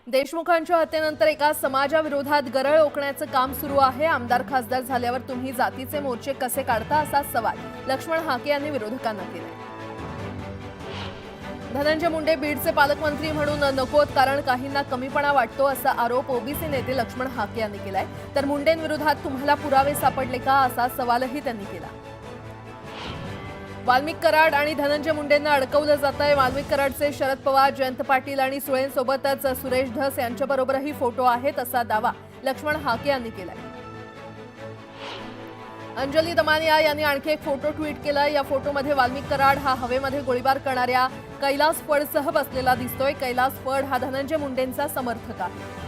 देशमुखांच्या हत्येनंतर एका समाजाविरोधात गरळ ओकण्याचं काम सुरू आहे। आमदार खासदार झाल्यावर तुम्ही जातीचे मोर्चे कसे काढता असा सवाल लक्ष्मण हाके यांनी विरोधकांना केला। धनंजय मुंडे बीडचे पालकमंत्री म्हणून नकोत कारण काहींना कमीपणा वाटतो असा आरोप ओबीसी नेते लक्ष्मण हाके यांनी केलाय। तर मुंडेंविरोधात तुम्हाला पुरावे सापडले का असा सवालही त्यांनी केला। वाल्मिक कराड आणि धनंजय मुंडेंना अडकवलं जातंय। वाल्मिक कराडचे शरद पवार, जयंत पाटील आणि सुळेंसोबतच सुरेश धस यांच्याबरोबरही फोटो आहेत असा दावा लक्ष्मण हाके यांनी केलाय। अंजली दमानिया यांनी आणखी एक फोटो ट्विट केलाय। या फोटोमध्ये वाल्मिक कराड हा हवेमध्ये गोळीबार करणाऱ्या कैलास फडसह बसलेला दिसतोय। कैलास फड हा धनंजय मुंडेंचा समर्थक आहे।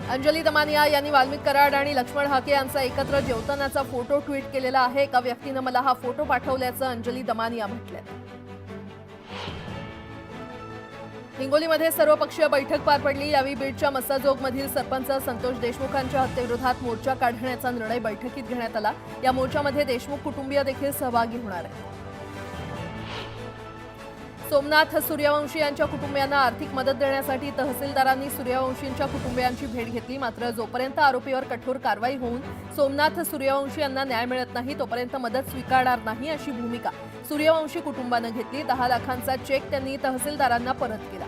अंजली दमानिया यांनी वाल्मिक कराड आणि लक्ष्मण हाके यांचा एकत्र जेवतानाचा फोटो ट्विट केलेला आहे। एका व्यक्तीने मला हा फोटो पाठवल्याचं अंजली दमानिया म्हटलंय। हिंगोलीमध्ये सर्वपक्षीय बैठक पार पडली। यावेळी बीडच्या मस्साजोगमधील सरपंच संतोष देशमुखांच्या हत्येविरोधात मोर्चा काढण्याचा निर्णय बैठकीत घेण्यात आला। या मोर्चामध्ये देशमुख कुटुंबीय देखील सहभागी होणार आहेत। सोमनाथ सूर्यवंशी यांच्या कुटुंबियांना आर्थिक मदत देण्यासाठी तहसीलदारांनी सूर्यवंशींच्या कुटुंबियांची भेट घेतली। मात्र जोपर्यंत आरोपीवर कठोर कारवाई होऊन सोमनाथ सूर्यवंशी यांना न्याय मिळत नाही तोपर्यंत मदत स्वीकारणार नाही अशी भूमिका सूर्यवंशी कुटुंबाने घेतली। 10 लाखांचा चेक त्यांनी तहसीलदारांना परत केला।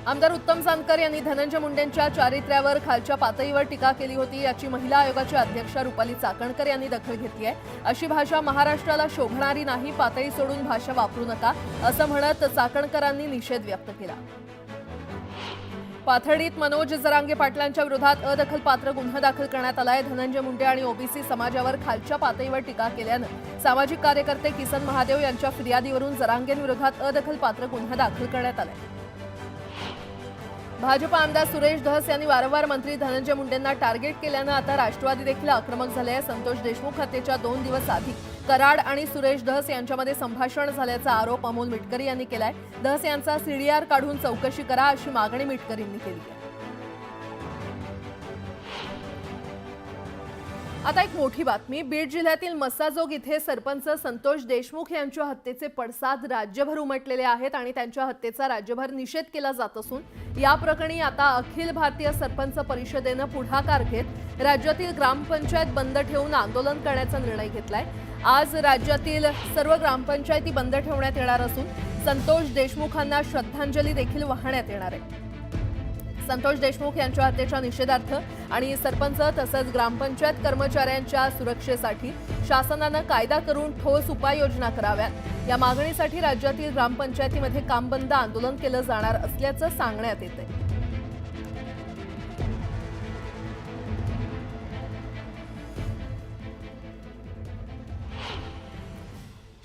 आमदार उत्तम जानकर यांनी धनंजय मुंडेंच्या चारित्र्यावर खालच्या पातळीवर टीका केली होती। याची महिला आयोगाच्या अध्यक्षा रुपाली चाकणकर यांनी दखल घेतली आहे। अशी भाषा महाराष्ट्राला शोभणारी नाही, पातळी सोडून भाषा वापरू नका असं म्हणत चाकणकरांनी निषेध व्यक्त केला। पाथर्डीत मनोज जरांगे पाटलांच्या विरोधात अदखलपात्र गुन्हा दाखल करण्यात आलाय। धनंजय मुंडे आणि ओबीसी समाजावर खालच्या पातळीवर टीका केल्यानं सामाजिक कार्यकर्ते किसन महादेव यांच्या फिर्यादीवरून जरांगेंविरोधात अदखलपात्र गुन्हा दाखल करण्यात आलाय। भाजप आमदार सुरेश धस यांनी वारंवार मंत्री धनंजय मुंडेंना टार्गेट केल्यानं आता राष्ट्रवादी देखील आक्रमक झाले आहे। संतोष देशमुख हत्येच्या 2 दिवस आधी कराड आणि सुरेश धस यांच्यामध्ये संभाषण झाल्याचा आरोप अमोल मिटकरी यांनी केलाय। धस यांचा सीडीआर काढून चौकशी करा अशी मागणी मिटकरींनी केली आहे। आता एक मोठी बातमी। बीड जिल्ह्यातील मस्साजोग इथे सरपंच संतोष देशमुख यांच्या हत्येचे पडसाद राज्यभर उमटलेले आहेत आणि त्यांच्या हत्येचा राज्यभर निषेध केला जात असून या प्रकरणी आता अखिल भारतीय सरपंच परिषदेने पुढाकार घेत राज्यातील ग्रामपंचायत बंद ठेवून आंदोलन करण्याचा निर्णय घेतलाय। आज राज्यातील सर्व ग्रामपंचायती बंद ठेवण्यात येणार असून संतोष देशमुखांना श्रद्धांजली देखील वाहण्यात येणार आहे। संतोष देशमुख यांच्या हत्येच्या निषेधार्थ आणि सरपंच तसंच ग्रामपंचायत कर्मचाऱ्यांच्या सुरक्षेसाठी शासनाने कायदा करून ठोस उपाययोजना कराव्यात या मागणीसाठी राज्यातील ग्रामपंचायतीमध्ये काम बंद आंदोलन केलं जाणार असल्याचं सांगण्यात येतंय।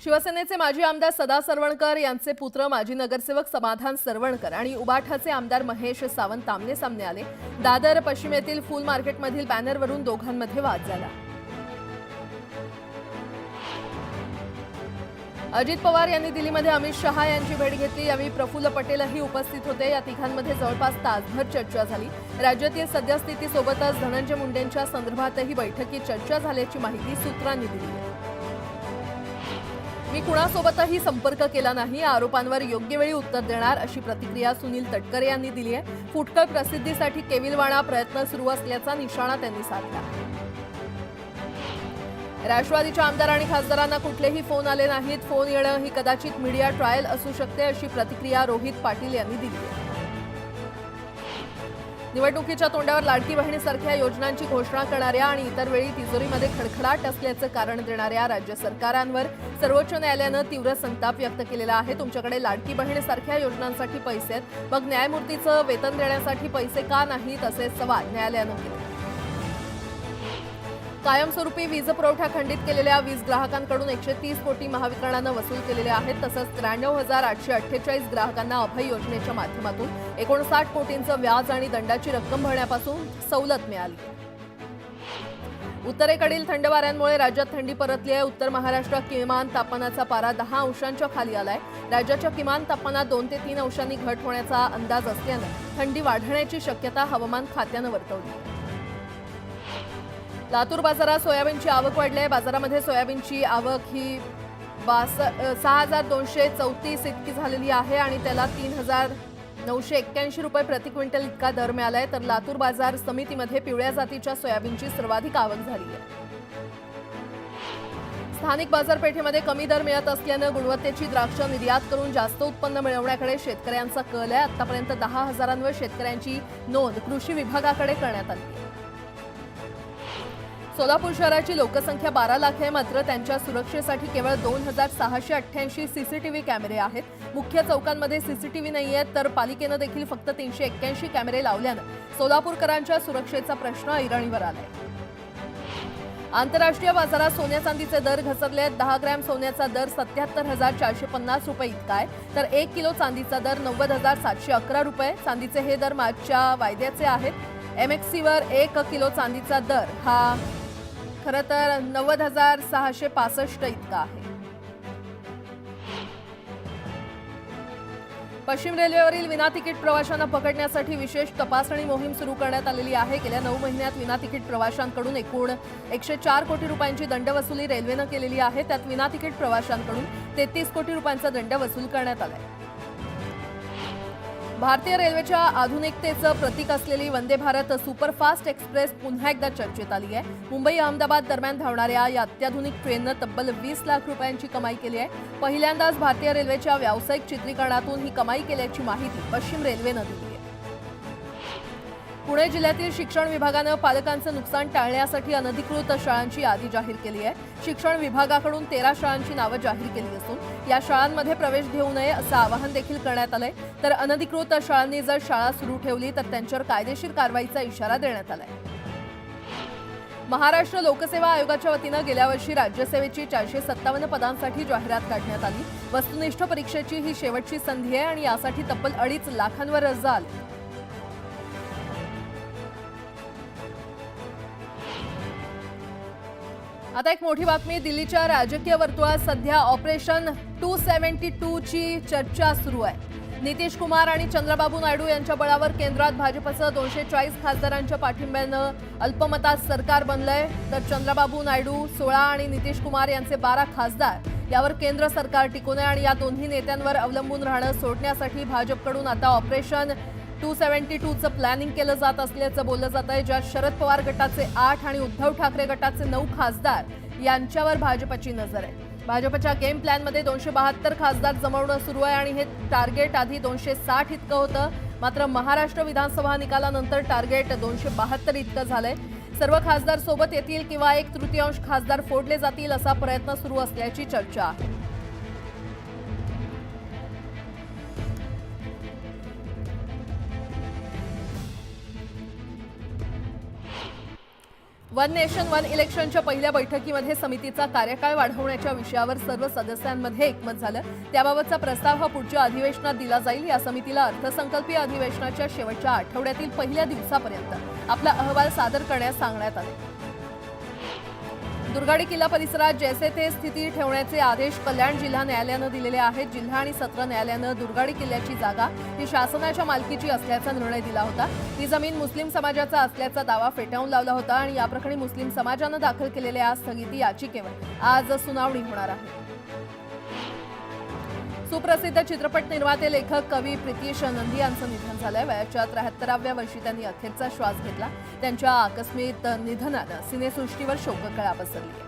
शिवसेनेचे माजी आमदार सदा सरवणकर यांचे पुत्र माजी नगरसेवक समाधान सरवणकर आणि उबाठाचे आमदार महेश सावंत आमने सामने आले। दादर पश्चिम येथील फूल मार्केटमधील बॅनरवरून दोघांमध्ये वाद झाला। अजित पवार यांनी दिल्लीमध्ये अमित शहा यांची भेट घेतली। यावेळी प्रफुल्ल पटेलही उपस्थित होते। या तिघांमध्ये जवळपास तासभर चर्चा झाली। राज्यातील सद्यस्थितीसोबतच धनंजय मुंडेंच्या संदर्भातही बैठकीत चर्चा झाल्याची माहिती सूत्रांनी दिली आहे। मी कुणासोबतही संपर्क केला नाही, आरोपांवर योग्य वेळी उत्तर देणार अशी प्रतिक्रिया सुनील तटकरे यांनी दिली आहे। फुटकळ प्रसिद्धीसाठी केविलवाणा प्रयत्न सुरू असल्याचा निशाणा त्यांनी साधला। राष्ट्रवादीच्या आमदार आणि खासदारांना कुठलेही फोन आले नाहीत, फोन येणं ही कदाचित मीडिया ट्रायल असू शकते अशी प्रतिक्रिया रोहित पाटील यांनी दिली आहे। निवडणुकीच्या तोंडावर लाडकी बहिणीसारख्या योजनांची घोषणा करणाऱ्या आणि इतर वेळी तिजोरीमध्ये खडखडाट असल्याचं कारण देणाऱ्या राज्य सरकारांवर सर्वोच्च न्यायालयानं तीव्र संताप व्यक्त केलेला आहे। तुमच्याकडे लाडकी बहिणीसारख्या योजनांसाठी पैसे आहेत, मग न्यायमूर्तीचं वेतन देण्यासाठी पैसे का नाहीत असे सवाल न्यायालयानं केले। कायमस्वरूपी वीज पुरवठा खंडित केलेल्या वीज ग्राहकांकडून 130 कोटी महावितरणानं वसूल केलेले आहेत। तसंच 93,848 ग्राहकांना अभय योजनेच्या माध्यमातून 59 कोटींचं व्याज आणि दंडाची रक्कम भरण्यापासून सवलत मिळाली। उत्तरेकडील थंड वाऱ्यांमुळे राज्यात थंडी परतली आहे। उत्तर महाराष्ट्रात किमान तापमानाचा पारा 10 अंशांच्या खाली आलाय। राज्याच्या किमान तापमानात 2 ते 3 अंशांनी घट होण्याचा अंदाज असल्यानं थंडी वाढण्याची शक्यता हवामान खात्यानं वर्तवली। लातूर बाजारात सोयाबीनची आवक वाढली आहे। बाजारामध्ये सोयाबीनची आवक ही 6234 इतकी झालेली आहे आणि त्याला 3981 रुपये प्रति क्विंटल इतका दर मिळालाय। तर लातूर बाजार समितीमध्ये पिवळ्या जातीच्या सोयाबीनची सर्वाधिक आवक झाली आहे। स्थानिक बाजारपेठेमध्ये कमी दर मिळत असल्याने गुणवत्तेची द्राक्ष निर्यात करून जास्त उत्पन्न मिळवण्याकडे शेतकऱ्यांचा कल आहे। आतापर्यंत 10,000वर शेतकऱ्यांची नोंद कृषी विभागाकडे करण्यात आली आहे। सोलापूर शहराची लोकसंख्या 12 लाख आहे, मात्र त्यांच्या सुरक्षेसाठी केवळ 2688 सीसीटीव्ही कॅमेरे आहेत। मुख्य चौकांमध्ये सीसीटीव्ही नाहीयेत, तर पालिकेने देखील फक्त 381 कॅमेरे लावल्याने सोलापूरकरांच्या सुरक्षेचा प्रश्न ऐरणीवर आलाय। आंतरराष्ट्रीय बाजारात सोन्या चांदीचे दर घसरले। 10 ग्रॅम सोन्याचा दर 77,450 रुपये इतका आहे, तर 1 किलो चांदीचा दर 90,711 रुपये। चांदीचे हे दर मागच्या वायद्याचे आहेत। MXCवर 1 किलो चांदीचा दर हा खरं तर 90,665 इतका आहे। पश्चिम रेल्वेवरील विना तिकीट प्रवाशांना पकडण्यासाठी विशेष तपासणी मोहीम सुरू करण्यात आलेली आहे। गेल्या 9 महिन्यात विना तिकीट प्रवाशांकडून एकूण 104 कोटी रुपयांची दंडवसुली रेल्वेने केलेली आहे। त्यात विना तिकीट प्रवाशांकडून 33 कोटी रुपयांचा दंड वसूल करण्यात आलाय। भारतीय रेल्वेच्या आधुनिकतेचं प्रतीक असलेली वंदे भारत सुपरफास्ट एक्सप्रेस पुन्हा एकदा चर्चेत आली आहे। मुंबई अहमदाबाद दरम्यान धावणाऱ्या या अत्याधुनिक ट्रेननं तब्बल 20 लाख रुपयांची कमाई केली आहे। पहिल्यांदाच भारतीय रेल्वेच्या व्यावसायिक चित्रीकरणातून ही कमाई केल्याची माहिती पश्चिम रेल्वेनं दिली आहे। पुणे जिल्ह्यातील शिक्षण विभागानं पालकांचं नुकसान टाळण्यासाठी अनधिकृत शाळांची यादी जाहीर केली आहे। शिक्षण विभागाकडून 13 शाळांची नावं जाहीर केली असून या शाळांमध्ये प्रवेश घेऊ नये असं आवाहन देखील करण्यात आलंय। तर अनधिकृत शाळांनी जर शाळा सुरू ठेवली तर त्यांच्यावर कायदेशीर कारवाईचा इशारा देण्यात आलाय। महाराष्ट्र लोकसेवा आयोगाच्या वतीनं गेल्या वर्षी राज्यसेवेची 457 पदांसाठी जाहिरात काढण्यात आली। वस्तुनिष्ठ परीक्षेची ही शेवटची संधी आहे आणि यासाठी तब्बल 2.5 लाखांवर अर्ज आले। आता एक मोठी बातमी। दिल्लीच्या राजकीय वर्तुळात सध्या ऑपरेशन 272 ची चर्चा सुरू आहे। नितीश कुमार आणि चंद्रबाबू नायडू यांच्या बळावर केंद्रात भाजपचं 240 खासदारांच्या पाठिंब्यानं अल्पमतात सरकार बनलंय। तर चंद्रबाबू नायडू 16 आणि नितीश कुमार यांचे 12 खासदार यावर केंद्र सरकार टिकून आहे आणि या दोन्ही नेत्यांवर अवलंबून राहणं सोडण्यासाठी भाजपकडून आता ऑपरेशन 272चं प्लॅनिंग केलं जात असल्याचं बोललं जात आहे। ज्यात शरद पवार गटाचे 8 आणि उद्धव ठाकरे गटाचे 9 खासदार यांच्यावर भाजपची नजर आहे। भाजपच्या गेम प्लॅनमध्ये 272 खासदार जमवणं सुरू आहे आणि हे टार्गेट आधी 260 इतकं होतं, मात्र महाराष्ट्र विधानसभा निकालानंतर टार्गेट 272 इतकं झालंय। सर्व खासदार सोबत येतील किंवा 1/3 खासदार फोडले जातील असा प्रयत्न सुरू असल्याची चर्चा आहे। वन नेशन वन इलेक्शनच्या पहिल्या बैठकीमध्ये समितीचा कार्यकाळ वाढवण्याच्या विषयावर सर्व सदस्यांमध्ये एकमत झालं। त्याबाबतचा प्रस्ताव हा पुढच्या अधिवेशनात दिला जाईल। या समितीला अर्थसंकल्पीय अधिवेशनाच्या शेवटच्या आठवड्यातील पहिल्या दिवसापर्यंत आपला अहवाल सादर करण्यास सांगण्यात आले। दुर्गाडी किल्ला परिसरात जैसे थे स्थिती ठेवण्याचे आदेश कल्याण जिल्हा न्यायालयानं दिलेले आहेत। जिल्हा आणि सत्र न्यायालयानं दुर्गाडी किल्ल्याची जागा ही शासनाच्या मालकीची असल्याचा निर्णय दिला होता। ही जमीन मुस्लिम समाजाचा असल्याचा दावा फेटाळून लावला होता आणि या प्रकरणी मुस्लिम समाजानं दाखल केलेल्या स्थगिती याचिकेवर आज सुनावणी होणार आहे। सुप्रसिद्ध चित्रपट निर्माते लेखक कवी प्रितीश नंदी यांचं निधन झालंय। वयाच्या 73व्या वर्षी त्यांनी अखेरचा श्वास घेतला। त्यांच्या आकस्मिक निधनानं सिनेसृष्टीवर शोककळा पसरली आहे।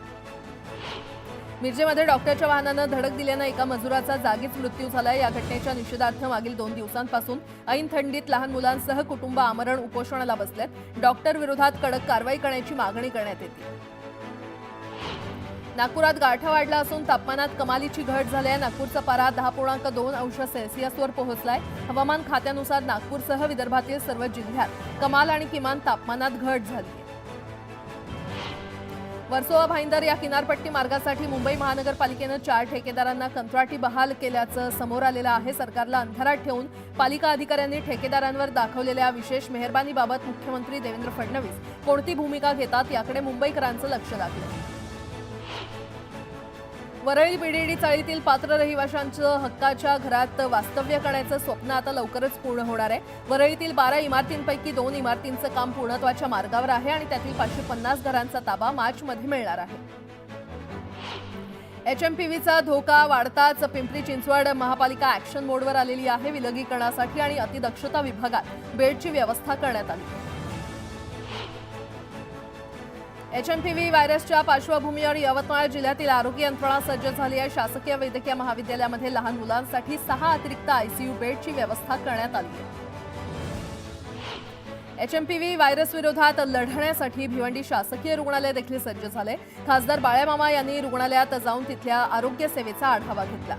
मिरजेमध्ये डॉक्टरच्या वाहनानं धडक दिल्यानं एका मजुराचा जागीच मृत्यू झालाय। या घटनेच्या निषेधार्थ मागील 2 दिवसांपासून ऐन थंडीत लहान मुलांसह कुटुंब आमरण उपोषणाला बसलेत। डॉक्टर विरोधात कडक कारवाई करण्याची मागणी करण्यात येते। नागपुरात गारठा वाढला असून तापमानात कमालीची घट झाली आहे। नागपूरचा पारा 10.2 अंश सेल्सिअसवर पोहोचलाय। हवामान खात्यानुसार नागपूरसह विदर्भातील सर्व जिल्ह्यात कमाल आणि किमान तापमानात घट झाली आहे। वर्सोवा भाईंदर या किनारपट्टी मार्गासाठी मुंबई महानगरपालिकेनं 4 ठेकेदारांना कंत्राटी बहाल केल्याचं समोर आलेलं आहे। सरकारला अंधारात ठेवून पालिका अधिकाऱ्यांनी ठेकेदारांवर दाखवलेल्या विशेष मेहरबानीबाबत मुख्यमंत्री देवेंद्र फडणवीस कोणती भूमिका घेतात याकडे मुंबईकरांचं लक्ष लागलं। वरळी बीडीडी चाळीतील पात्र रहिवाशांचं हक्काच्या घरात वास्तव्य करण्याचं स्वप्न आता लवकरच पूर्ण होणार आहे। वरळीतील 12 इमारतींपैकी 2 इमारतींचं काम पूर्णत्वाच्या मार्गावर आहे आणि त्यातील 550 घरांचा ताबा मार्चमध्ये मिळणार आहे। HMPVचा धोका वाढताच पिंपरी चिंचवड महापालिका ॲक्शन मोडवर आलेली आहे। विलगीकरणासाठी आणि अतिदक्षता विभागात बेडची व्यवस्था करण्यात आली। HMPV व्हायरसच्या पार्श्वभूमीवर यवतमाळ जिल्ह्यातील आरोग्य यंत्रणा सज्ज झाली आहे। शासकीय वैद्यकीय महाविद्यालयामध्ये लहान मुलांसाठी 6 अतिरिक्त ICU बेडची व्यवस्था करण्यात आली आहे। HMPV व्हायरस विरोधात लढण्यासाठी भिवंडी शासकीय रुग्णालय देखील सज्ज झाले। खासदार बाळ्यामामा यांनी रुग्णालयात जाऊन तिथल्या आरोग्य सेवेचा आढावा घेतला।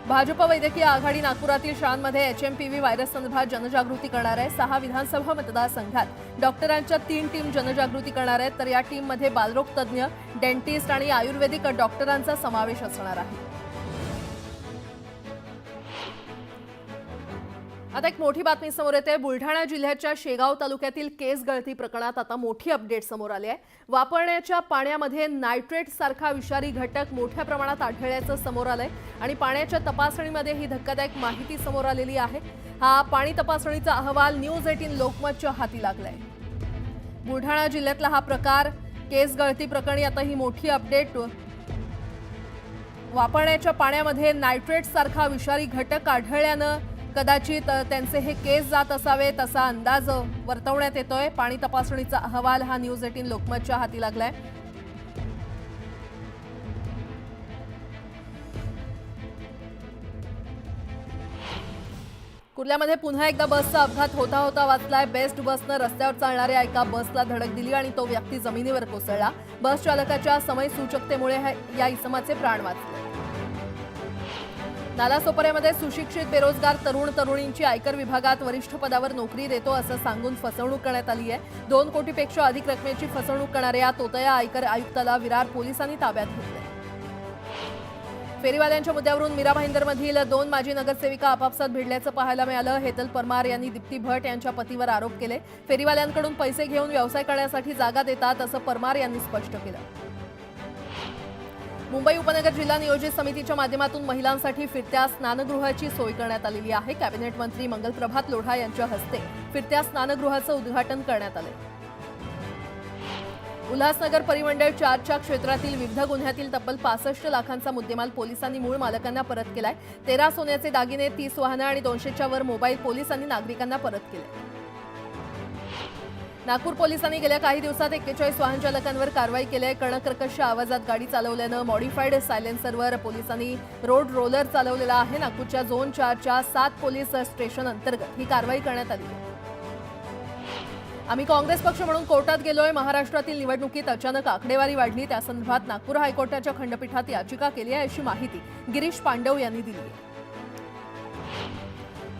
भाजप वैद्यकीय आघाडी नागपुरातील शाळांमध्ये HMPV व्हायरस संदर्भात जनजागृती करणार आहे। 6 विधानसभा मतदारसंघात डॉक्टरांच्या 3 टीम जनजागृती करणार आहेत, तर या टीममध्ये बालरोग तज्ज्ञ, डेंटिस्ट आणि आयुर्वेदिक डॉक्टरांचा समावेश असणार आहे। आता एक मोठी बातमी समोर येते। बुलढाणा जिल्ह्याच्या शेगाव तालुक्यातील केस गळती प्रकरणात आता मोठी अपडेट समोर आली आहे। वापरण्याच्या पाण्यामध्ये नायट्रेट सारखा विषारी घटक मोठ्या प्रमाणात आढळल्याचं समोर आलंय आणि पाण्याच्या तपासणीमध्ये ही धक्कादायक माहिती समोर आलेली आहे। हा पाणी तपासणीचा अहवाल न्यूज 18 लोकमतच्या हाती लागलाय। बुलढाणा जिल्ह्यातला हा प्रकार, केस गळती प्रकरणी आता ही मोठी अपडेट। वापरण्याच्या पाण्यामध्ये नायट्रेट सारखा विषारी घटक आढळल्यानं कदाचित त्यांचे हे केस जात असावेत असा अंदाज वर्तवण्यात येतोय। पाणी तपासणीचा अहवाल हा न्यूज 18 लोकमतच्या हाती लागलाय। कुर्ल्यामध्ये पुन्हा एकदा बसचा अपघात होता वाचलाय। बेस्ट बसनं रस्त्यावर चालणाऱ्या एका बसला धडक दिली आणि तो व्यक्ती जमिनीवर कोसळला। बस चालकाच्या समय सूचकतेमुळे या इसमाचे प्राण वाचले। नालासोपाऱ्यामध्ये सुशिक्षित बेरोजगार तरुणींची आयकर विभागात वरिष्ठ पदावर नोकरी देतो असं सांगून फसवणूक करण्यात आली आहे। 2 कोटीपेक्षा अधिक रकमेची फसवणूक करणाऱ्या तोतया आयकर आयुक्ताला विरार पोलिसांनी ताब्यात घेतले। फेरीवाल्यांच्या मुद्द्यावरून मीरा भाईंदरमधील 2 माजी नगरसेविका आपापसात भिडल्याचं पाहायला मिळालं। हेतल परमार यांनी दीप्ती भट यांच्या पतीवर आरोप केले। फेरीवाल्यांकडून पैसे घेऊन व्यवसाय करण्यासाठी जागा देतात असं परमार यांनी स्पष्ट केलं। मुंबई उपनगर जिल्हा नियोजित समितीच्या माध्यमातून महिलांसाठी फिरत्या स्नानगृहाची सोय करण्यात आलेली आहे। कॅबिनेट मंत्री मंगलप्रभात लोढा यांच्या हस्ते फिरत्या स्नानगृहाचं उद्घाटन करण्यात आले। उल्हासनगर परिमंडळ 4च्या क्षेत्रातील विविध गुन्ह्यातील तब्बल 65 लाखांचा मुद्देमाल पोलिसांनी मूळ मालकांना परत केलाय। 13 सोन्याचे दागिने, 30 वाहनं आणि 200च्या वर मोबाईल पोलिसांनी नागरिकांना परत केले। नागपूर पोलिसांनी गेल्या काही दिवसात 41 वाहन चालकांवर कारवाई केली आहे। कर्णकर्कश आवाजात गाडी चालवल्यानं मॉडिफाईड सायलेन्सरवर पोलिसांनी रोड रोलर चालवलेला आहे। नागपूरच्या झोन 4च्या 7 पोलीस स्टेशन अंतर्गत ही कारवाई करण्यात आली आहे। आम्ही काँग्रेस पक्ष म्हणून कोर्टात गेलोय। महाराष्ट्रातील निवडणुकीत अचानक आकडेवारी वाढली, त्यासंदर्भात नागपूर हायकोर्टाच्या खंडपीठात याचिका केली आहे अशी माहिती गिरीश पांडव यांनी दिली आहे।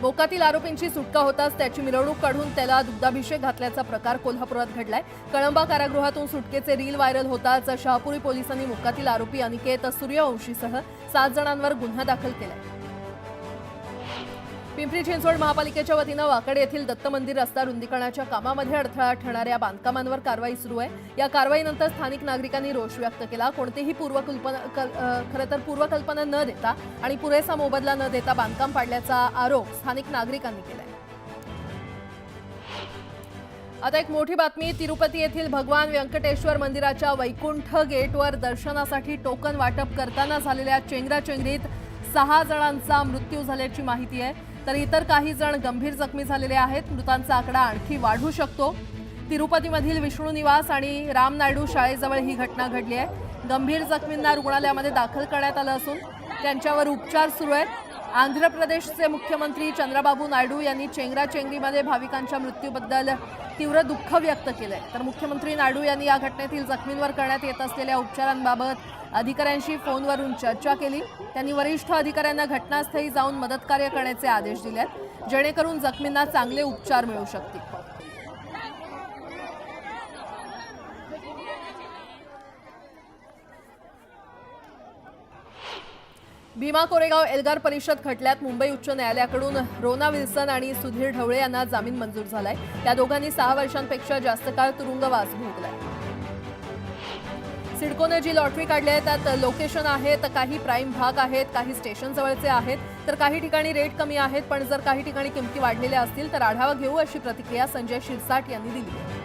मोकातील आरोपींची सुटका होताच त्याची मिरवणूक काढून त्याला दुग्धाभिषेक घातल्याचा प्रकार कोल्हापुरात घडलाय। कळंबा कारागृहातून सुटकेचे रील व्हायरल होताच शहापुरी पोलिसांनी मोकातील आरोपी अनिकेत सूर्यवंशीसह 7 जणांवर गुन्हा दाखल केलाय। पिंपरी चिंचवड महापालिकेच्या वतीनं वाकड येथील दत्त मंदिर रस्ता रुंदीकरणाच्या कामामध्ये अडथळा ठरणाऱ्या बांधकामांवर कारवाई सुरू आहे। या कारवाईनंतर स्थानिक नागरिकांनी रोष व्यक्त केला। कोणतीही पूर्वकल्पना न देता आणि पुरेसा मोबदला न देता बांधकाम पाडल्याचा आरोप स्थानिक नागरिकांनी केलाय। आता एक मोठी बातमी। तिरुपती येथील भगवान व्यंकटेश्वर मंदिराच्या वैकुंठ गेटवर दर्शनासाठी टोकन वाटप करताना झालेल्या चेंगराचेंगरीत 6 जणांचा मृत्यू झाल्याची माहिती आहे, तर इतर काही जण गंभीर जखमी झालेले आहेत। मृतांचा आकडा आणखी वाढू शकतो। तिरुपतीमधील विष्णू निवास आणि राम नायडू शाळेजवळ ही घटना घडली आहे। गंभीर जखमींना रुग्णालयामध्ये दाखल करण्यात आलं असून त्यांच्यावर उपचार सुरू आहेत। आंध्र प्रदेशचे मुख्यमंत्री चंद्राबाबू नायडू यांनी चेंगराचेंगरीमध्ये भाविकांच्या मृत्यूबद्दल तीव्र दुःख व्यक्त केलंय, तर मुख्यमंत्री नायडू यांनी या घटनेतील जखमींवर करण्यात येत असलेल्या उपचारांबाबत अधिकाऱ्यांशी फोनवरून चर्चा केली। त्यांनी वरिष्ठ अधिकाऱ्यांना घटनास्थळी जाऊन मदतकार्य करण्याचे आदेश दिले आहेत, जेणेकरून जखमींना चांगले उपचार मिळू शकतील। भीमा कोरेगाव एल्गार परिषद खटल्यात मुंबई उच्च न्यायालयाकडून रोना विल्सन आणि सुधीर ढवळे यांना जामीन मंजूर झालाय। त्या दोघांनी 6 वर्षांपेक्षा जास्त काळ तुरुंगवास भोगलाय। सिडकोने जी लॉटरी काढली आहे त्यात लोकेशन आहेत, काही प्राईम भाग आहेत, काही स्टेशन जवळचे आहेत, तर काही ठिकाणी रेट कमी आहेत, पण जर काही ठिकाणी किमती वाढलेल्या असतील तर आढावा घेऊ अशी प्रतिक्रिया संजय शिरसाट यांनी दिली आहे।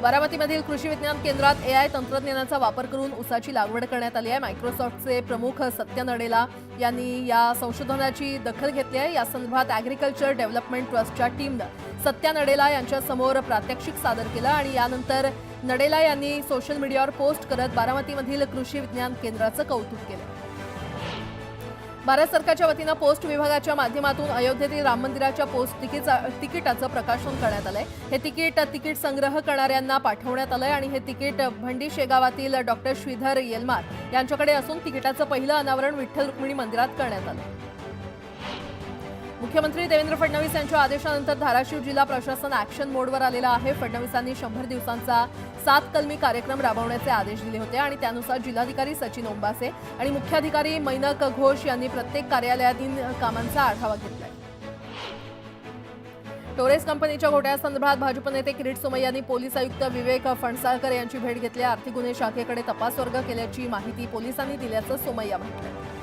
बारामतीमधील कृषी विज्ञान केंद्रात AI तंत्रज्ञानाचा वापर करून ऊसाची लागवड करण्यात आली आहे. मायक्रोसॉफ्टचे प्रमुख सत्य नडेला यांनी या संशोधनाची दखल घेतली आहे. या संदर्भात ॲग्रिकल्चर डेव्हलपमेंट ट्रस्टच्या टीमनं सत्य नडेला यांच्या समोर प्रात्यक्षिक सादर केलं आणि यानंतर नडेला यांनी सोशल मीडियावर पोस्ट करत बारामतीमधील कृषी विज्ञान केंद्राचं कौतुक केलं. भारत सरकारच्या वतीनं पोस्ट विभागाच्या माध्यमातून अयोध्येतील राम मंदिराच्या पोस्ट तिकिटाचं प्रकाशन करण्यात आलंय. हे तिकीट संग्रह करणाऱ्यांना पाठवण्यात आलंय आणि हे तिकीट भंडी शेगावातील डॉक्टर श्रीधर येलमार यांच्याकडे असून तिकिटाचं पहिलं अनावरण विठ्ठल रुक्मिणी मंदिरात करण्यात आलं. मुख्यमंत्री देवेंद्र फडणवीस यांच्या आदेशानंतर धाराशिव जिल्हा प्रशासन ॲक्शन मोडवर आलेलं आहे. फडणवीसांनी 100 दिवसांचा 7 कलमी कार्यक्रम राबवण्याचे आदेश दिले होते आणि त्यानुसार जिल्हाधिकारी सचिन ओंबासे आणि मुख्याधिकारी मैनक घोष यांनी प्रत्येक कार्यालयातील कामांचा आढावा घेतलाय. टोरेस कंपनीच्या घोटाळ्यासंदर्भात भाजप नेते किरीट सोमय्या यांनी पोलीस आयुक्त विवेक फणसाळकर यांची भेट घेतली. आर्थिक गुन्हे शाखेकडे तपास वर्ग केल्याची माहिती पोलिसांनी दिल्याचं सोमय्या म्हटलं.